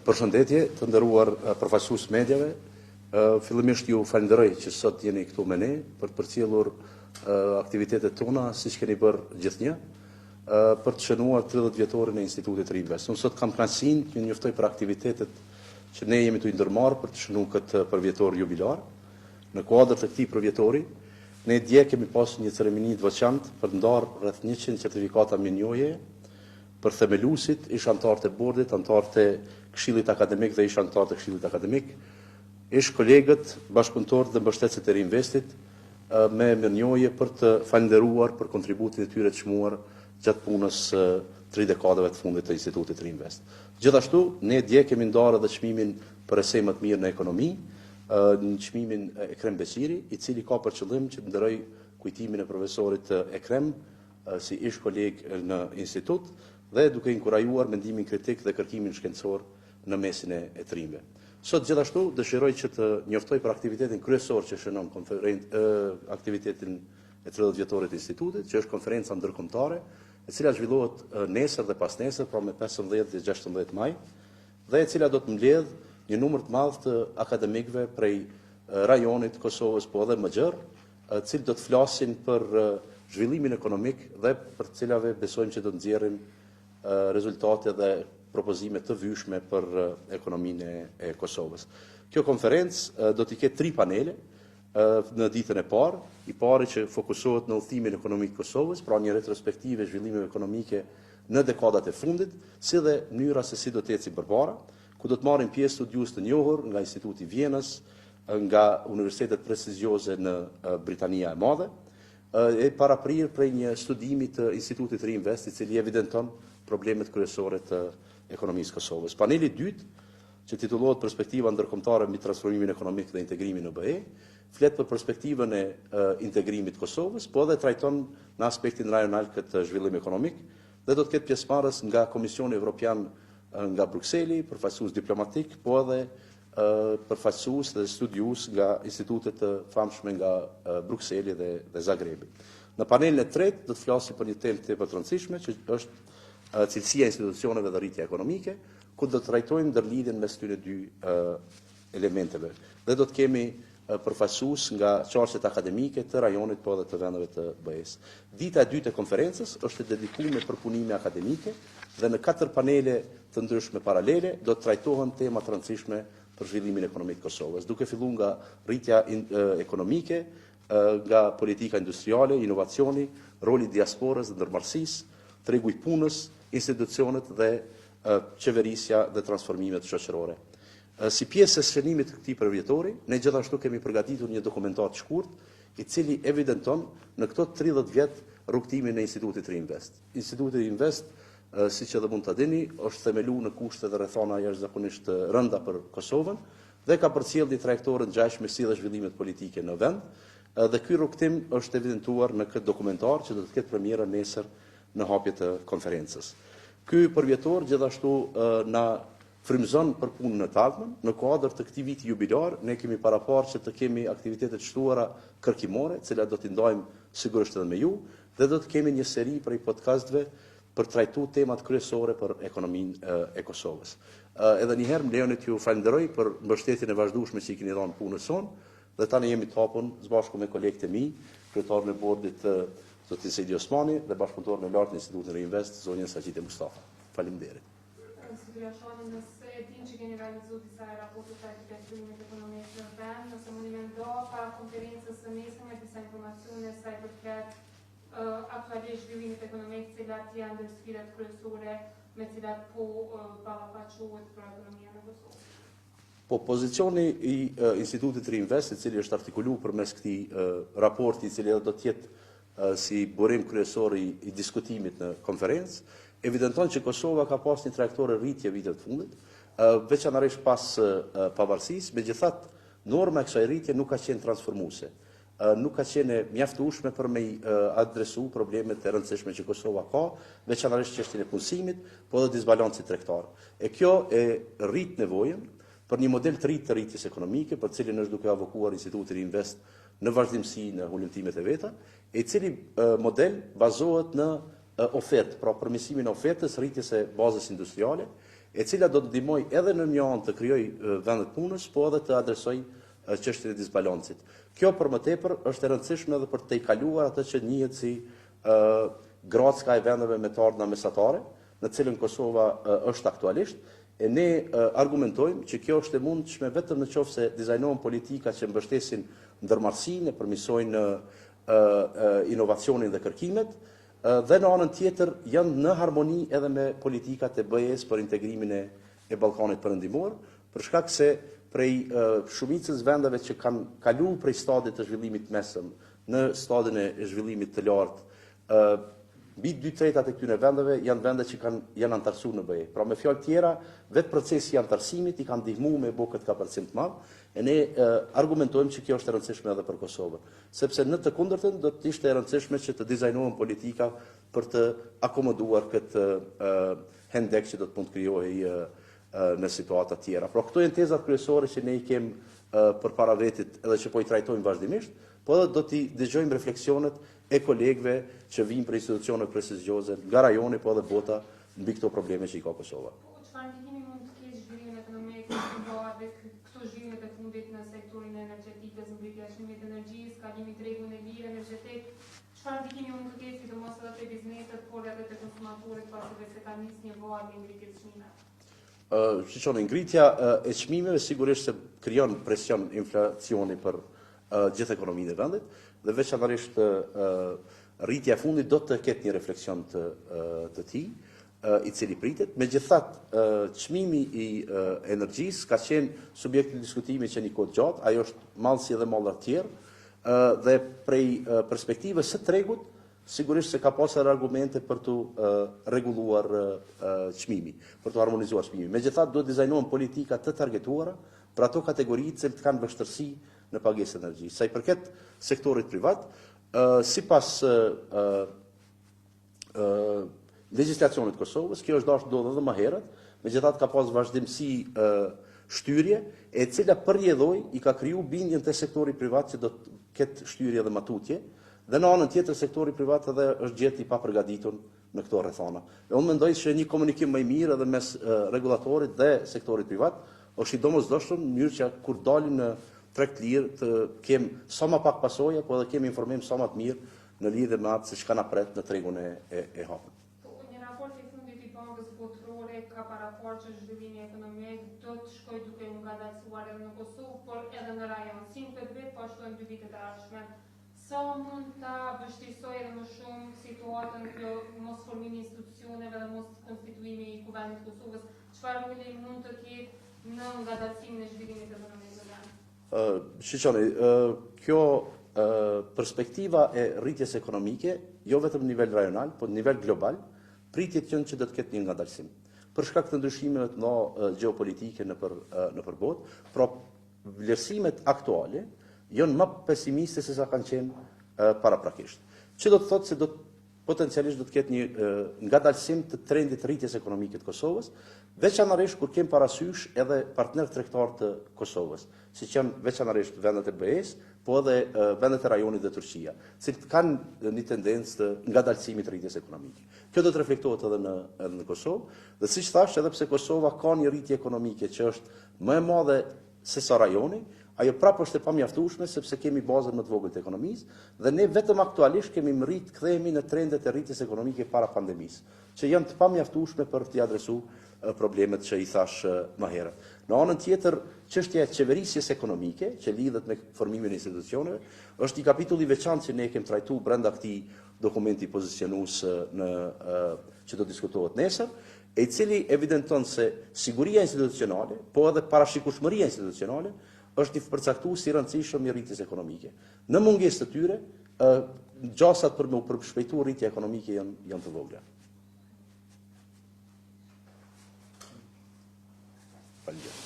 Përshëndetje, të nderuar përfaqësues mediave. Fillimisht ju falenderoj që sot jeni këtu me ne për të përcjellur aktivitetet tona siç keni bërë gjithnjë për të shënuar 30 vjetorin e Institutit Reinvest. Unë sot kam kënaqësinë që njoftoj për aktivitetet që ne jemi të ndërmarrë për të shënuar këtë përvjetor jubilar. Në kuadër të këtij përvjetori, ne dje kemi pasur një ceremoni të veçantë për të ndarë rreth 100 certifikata mirënjohje për themeluesit, ish anëtarët e bordit, anëtarët e Këshillit Akademik dhe ish anëtarët e Këshillit Akademik, ish kolegët, bashkëpunëtorët dhe mbështetësit e Reinvestit me mirënjohje për të falënderuar për kontributin e tyre të çmuar gjatë punës 3 dekadave të fundit të Institutit Reinvest. Gjithashtu, ne dje kemi ndarë edhe çmimin për esej më të mirë në ekonomi, në çmimin Ekrem Beqiri, i cili ka për qëllim që të nderoj kujtimin e profesorit Ekrem si ish koleg në institut dhe duke inkurajuar mendimin kritik dhe kërkimin shkencor në mesin e trimëve. Sot gjithashtu dëshiroj që të njoftoj për aktivitetin kryesor që shënon aktivitetin e 30 vjetorit të institutit, që është konferenca ndërkombëtare, e cila zhvillohet nesër dhe pas nesër, pra me 15 dhe 16 maj, dhe e cila do të mbledh një numër të madh të akademikëve prej rajonit Kosovës, po edhe më gjerë, të cilët do të flasin për zhvillimin ekonomik dhe për të cilave besojmë që do të nxjerrim rezultate dhe propozime të vyshme për ekonominë e Kosovës. Kjo konferencë do t'i ketë 3 panele në ditën e parë. I pari që fokusohet në udhëtimin ekonomik të Kosovës, pra një retrospektive zhvillimeve ekonomike në dekadat e fundit, si dhe mënyra se si do të eci përpara, ku do të marrin pjesë studiues të njohur nga Instituti i Vjenës, nga universitetet prestigjioze në Britania e Madhe, e paraprirë prej një studimi të Institutit Reinvest, i cili evidenton problemet kryesore të ekonomisë Kosovës. Paneli i dytë, që titullohet Perspektiva ndërkombëtare mbi transformimin ekonomik dhe integrimin në BE, flet për perspektivën e integrimit të Kosovës, po edhe trajton në aspektin rajonal këtë zhvillim ekonomik, dhe do të ketë pjesëmarrës nga Komisioni Evropian nga Brukseli, përfaqësues diplomatik, po edhe përfaqësues dhe studiues nga institutet të famshme nga Brukseli dhe Zagrebi. Në panelin e tretë do të flasim për një temë tepër të rëndësishme, që është cilësia e institucioneve dhe rritja ekonomike, ku do të trajtojmë ndërlidhjen mes këtyre 2 elementeve. Dhe do të kemi përfaqësues nga qarqet akademike të rajonit, po edhe të vendeve të BE-s. Dita e dytë e konferencës është dedikuar me përpunime akademike dhe në 4 panele të ndryshme paralele do të trajtohen tema të rëndësishme për zhvillimin ekonomik të Kosovës, duke filluar nga rritja ekonomike, nga politika industriale, inovacioni, roli i diasporës dhe ndërmarrësisë, tregu i punës, institucionet dhe qeverisja dhe transformimet shoqërore. Si pjesë e shënimit të këtij përvjetori, ne gjithashtu kemi përgatitur një dokumentar të shkurt, i cili evidenton në këto 30 vjet rrugtimin e Institutit Reinvest. Instituti Reinvest, siç edhe mund ta dini, është themeluar në kushte dhe rrethana jashtëzakonisht rënda për Kosovën dhe ka përcjellë një trajektorë ngjashme si dhe zhvillimet politike në vend. Dhe ky rrugtim është evidentuar në këtë dokumentar që do të ketë premierën nesër në hapje të konferencës. Ky përvjetor gjithashtu na frymëzon për punën e takme. Në kuadër të këtij viti jubilar, ne kemi paraparë që të kemi aktivitete të shtuara kërkimore, të cilat do t'i ndajmë sigurisht edhe me ju, dhe do të kemi një seri prej podcastëve për trajtuar temat kryesore për ekonominë e Kosovës. Edhe një herë më lejoni t'ju falenderoj për mbështetjen e vazhdueshme që i keni dhënë punës sonë, dhe tani jemi të hapur së bashku me kolegët e mi, kryetarin e bordit Zotin Sejdi Osmani dhe bashkëpunëtorin e lartë në Institutin Reinvest, zonjën Saqite Mustafa. Faleminderit. Zotria Shani, nëse e din që keni realizuar disa raporte të arkitekturimit ekonomik në vend, nëse mundi me ndo para konferencës së nesërme disa informacione sa i përket aktualisht zhvillimit ekonomik, cilat janë ndër sfidat kryesore me cilat po ballafaqohet për ekonominë në Kosovë. Po, pozicioni i Institutit Reinvest, i cili është artikuluar përmes këtij raporti, i cili do të jetë si burim kryesor i diskutimit në konferencë, evidenton që Kosova ka pas një trajektorë rritje vitet të fundit, veçanërisht pas pavarësisë, megjithatë norma e kësaj rritje nuk ka qenë transformuese. Nuk ka qenë mjaftueshme për me adresu problemet e rëndësishme që Kosova ka, veçanërisht çështjen e punësimit, po edhe disbalancit tregtar. E kjo e rrit nevojën për një model të ri të rritjes ekonomike, për cilin është duke avokuar Instituti Reinvest në vazhdimsi në ulëmtimet e veta, i cili model bazohet në ofertë, pra përmirësimin e ofertës, rritjes së bazës industriale, e cila do të ndihmoj edhe në një anë të krijoj vende të punës, po edhe të adresoj çështjen e disbalancit. Kjo për më tepër është e rëndësishme edhe për të kaluar atë që njihet si gracka e vendeve me të ardhna mesatare, në cilën Kosova është aktualisht, e ne argumentojmë që kjo është e mundshme vetëm në qoftë se dizajnohen politika që mbështesin ndërmarrësinë, përmirësojnë inovacionin dhe kërkimet, dhe në anën tjetër janë në harmoni edhe me politikat e BE-s për integrimin e Ballkanit Perëndimor, për shkak se prej shumicës vendeve që kanë kaluar prej stadit të zhvillimit mesëm në stadin e zhvillimit të lartë, mbi 2/3 e këtyre vendeve janë vende që janë antarësuar në BE. Pra me fjalë tjera, vetë procesi i antarësimit i ka ndihmuar me bë këtë kapacim të madh, e ne argumentojmë që kjo është e rëndësishme edhe për Kosovën, sepse në të kundërtën do të ishte e rëndësishme që të dizajnohen politika për të akomoduar këtë hendek që do të mund të krijohej në situata tjera. Pra këto janë tezat kryesore që ne i kemi përpara vetit edhe që po i trajtojmë vazhdimisht, po edhe do t'i dëgjojmë refleksionet e kolegëve që vijnë për institucione prestigjioze nga rajoni, po edhe bota mbi këto probleme që i ka Kosova. Çfarë ndikimi mund të ketë zhvillimin ekonomik dhe këto zhvillimet e fundit në sektorin energjetik, zbritja e çmimit të energjisë, kalimi i tregut në lirë energjetik, çfarë ndikimi mund të ketë sidomos edhe te bizneset, por edhe te konsumatorët pasi se ka nisë një valë i ngritjes së çmimeve? Shqiqoni, ngritja e çmimeve sigurisht se krijon presion inflacioni për gjithë ekonominë e vendit, dhe veçanërisht rritja e fundit do të ketë një refleksion të tij, i cili pritet. Megjithatë, çmimi i energjisë ka qenë subjekt i diskutimit që një kohë gjatë, ajo është mallë si edhe mallra të tjerë, dhe prej perspektivës së tregut, sigurisht se ka pasur argumente për të rregulluar çmimi, për të harmonizuar çmimin. Megjithatë, duhet dizajnohen politika të targetuara për ato kategori që kanë vështirësi në pagesë energjisë. Sa i përket sektorit privat, sipas legjislacionit të Kosovës, kjo është dashur ndodhur edhe më herët, megjithatë ka pas vazhdimsi shtyrje, e cila përjedhoi i ka kriju bindjen te sektori privat që do të ketë shtyrje dhe matutje, dhe në anën tjetër sektori privat edhe është gjetë i papërgatitur në këto rrethana. Dhe unë mendoj se një komunikim më i mirë edhe mes rregullatorit dhe sektorit privat është i domosdoshëm në mënyrë që kur dalim në treg të lirë të kem sa më pak pasoja, po edhe kem informim sa më të mirë në lidhje me atë se çka na pret në tregun e hapur. Një raport i fundit i Bankës Botërore ka paraportuar që zhvillimi ekonomik do të shkojë duke u ngadalësuar edhe në Kosovë, por edhe në rajon. Si në 5 vjet, po ashtu në 2 vitet e ardhshme. Sa mund ta vështirësojë edhe më shumë situatën kjo mos formimi i institucioneve dhe mos konstituimi i Kuvendit të Kosovës? Çfarë roli mund të ketë në ngadalësimin e zhvillimit ekonomik? Shiqoni, kjo perspektiva e rritjes ekonomike, jo vetëm në nivel rajonal, po në nivel global, pritjet janë që do të ketë një ngadalësim. Për shkak të ndryshimeve të mëdha gjeopolitike në për botë, pra vlerësimet aktuale janë më pesimiste se sa kanë qenë paraprakisht. Që do të thotë se potencialisht do të ketë një ngadalësim të trendit të rritjes ekonomike të Kosovës, veçanërisht kur kem parasysh edhe partnerët tregtar të Kosovës, siç janë veçanërisht vendet e BE-s, po edhe vendet e rajonit dhe Turqia, cilët kanë një tendencë të ngadalësimit të rritjes ekonomike. Kjo do të reflektohet edhe në Kosovë, dhe siç thash, edhe pse Kosova ka një rritje ekonomike që është më e madhe se sa rajoni, ajo prapë është e pamjaftueshme sepse kemi bazën më të vogël të ekonomisë dhe ne vetëm aktualisht kemi rrit kthehemi në trendet e rritjes ekonomike para pandemisë, që janë të pamjaftueshme për t'i adresuar problemet që i thash më herët. Në anën tjetër, çështja e qeverisjes ekonomike, që lidhet me formimin e institucioneve, është një kapitull i veçantë që ne kemi trajtuar brenda këtij dokumenti pozicionues që do diskutohet nesër, e i cili evidenton se siguria institucionale, po edhe parashikueshmëria institucionale është një përcaktues i rëndësishëm i rritjes ekonomike. Në mungesë të tyre, gjasat për me u përshpejtuar rritja ekonomike janë të vogla. Faleminderit.